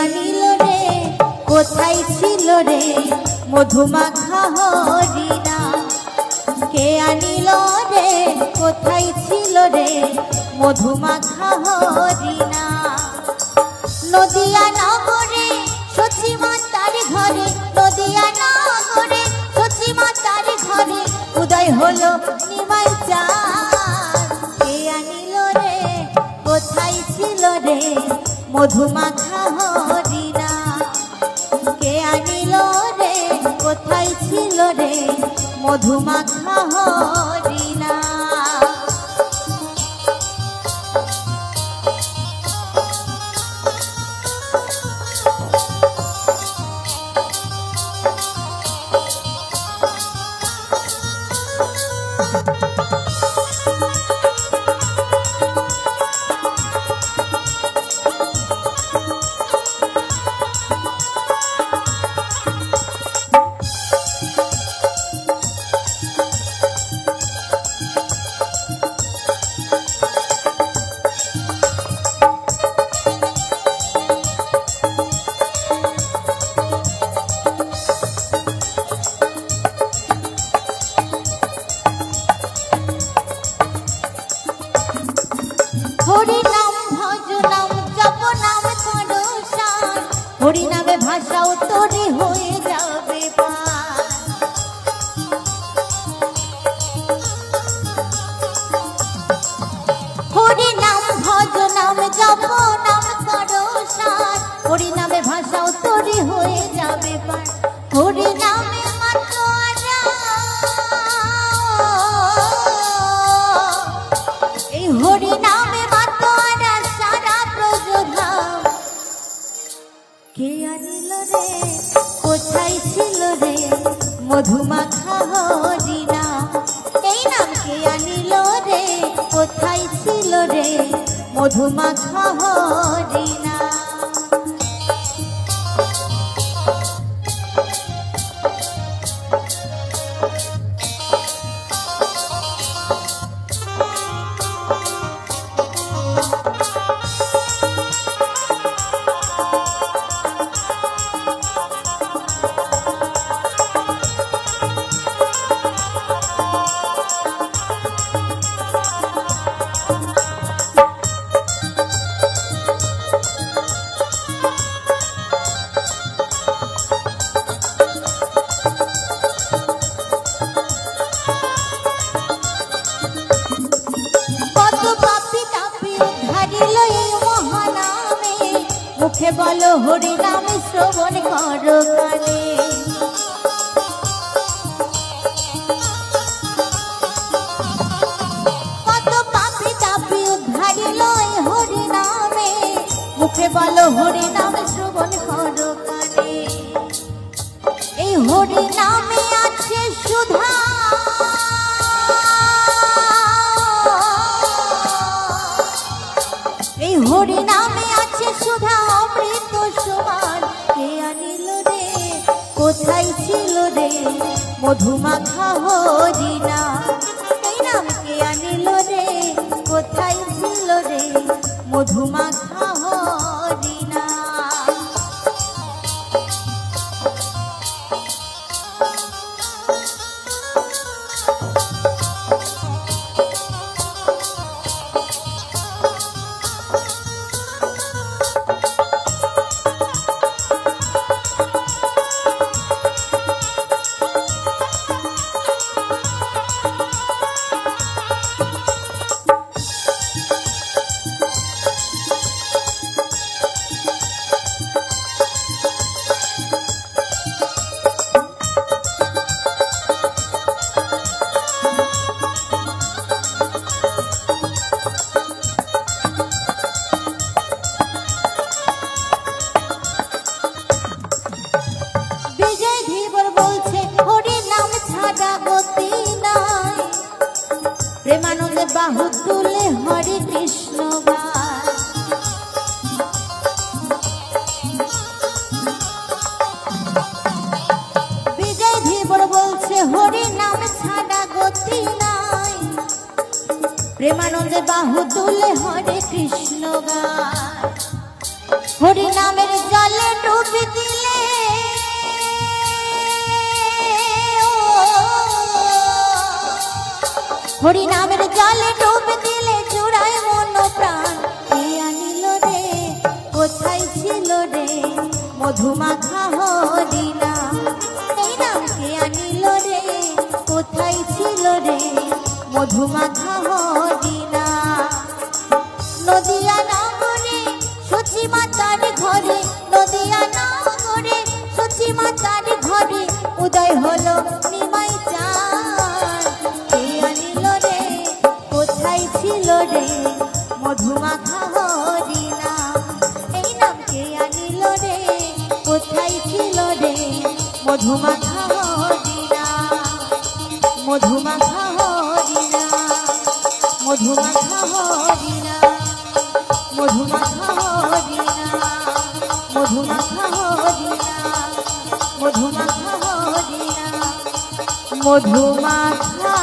আনিল রে কোথায় ছিল রে মধুমাখা হরিণা? কে আনিল রে কোথায় ছিল রে মধুমাখা হরিণা? নদিয়া নগরে সচিমাতার ঘরে, নদিয়া নগরে সচিমাতার ঘরে উদয় হলো নিমাই চাঁদ। কে আনিল রে কোথায় ছিল রে মধুমাখা হরিণা? কে আনিল রে কোথায় ছিল রে মধুমাখা হরিণা? হরিনাম ভজ নাম জপ নাম করো সার, হরিনামে ভাষাও তোরে হয়ে যাবে পার। হরিনাম ভজ নাম জপ নাম করো সার, হরিনামে ভাষাও তোরে হয়ে যাবে পার। হরিনামে মাতোয়ারা এই হরিনামে মাতোয়ারা সারা ব্রজধাম। কে আনিল রে কোথায় ছিল রে মধুমাখা হরিণা? এই নাম কে আনিল রে কোথায় ছিল রে মধুমাখা হরিণা? মুখে বলো হরিনাম শ্রবণ করো কানে। কত পাপি তাপি উদ্ধারিল এই হরিনামে, মুখে বলো হরিনাম শ্রবণ করো কানে। এই হরিনামে আছে সুধা, এই হরিনামে আছে সুধা অমৃত সমান। কে আনিল রে কোথায় ছিল রে মধুমাখা হরিণা? এই নাম কে আনিল রে কোথায় ছিল রে মধুমাখা হরিণা? প্রেমানন্দে বাহু তুলে হরে কৃষ্ণ গায়। বিজয় ধীবর বলছে হরি নাম ছাড়া গতি নাই। প্রেমানন্দে বাহু তুলে হরে কৃষ্ণ গায়। হরি নামের জলে ডুব দিলে হরি নামের জলে ডুব দিলে জুড়ায় মন প্রাণ কে আনিল রে কোথায় ছিল রে মধুমাখা হরি নাম এই নাম কে আনিল রে কোথায় ছিল রে মধুমাখা হরি নাম নদিয়া নগরে সচি মাতার ঘরে নদিয়া নগরে সচি মাতার ঘরে উদয় হলো নিমাই চাঁদ কে আনিল রে কোথায় ছিল রে মধুমাখা হরি নাম এই নাম কে আনিল রে কোথায় ছিল রে মধুমাখা হরি নাম মধুমাখা হরি নাম মধুমাখা হরি নাম মধুমাখা হরি নাম মধুমাখা হরি নাম মধুমাখা হরি নাম মধুমাখা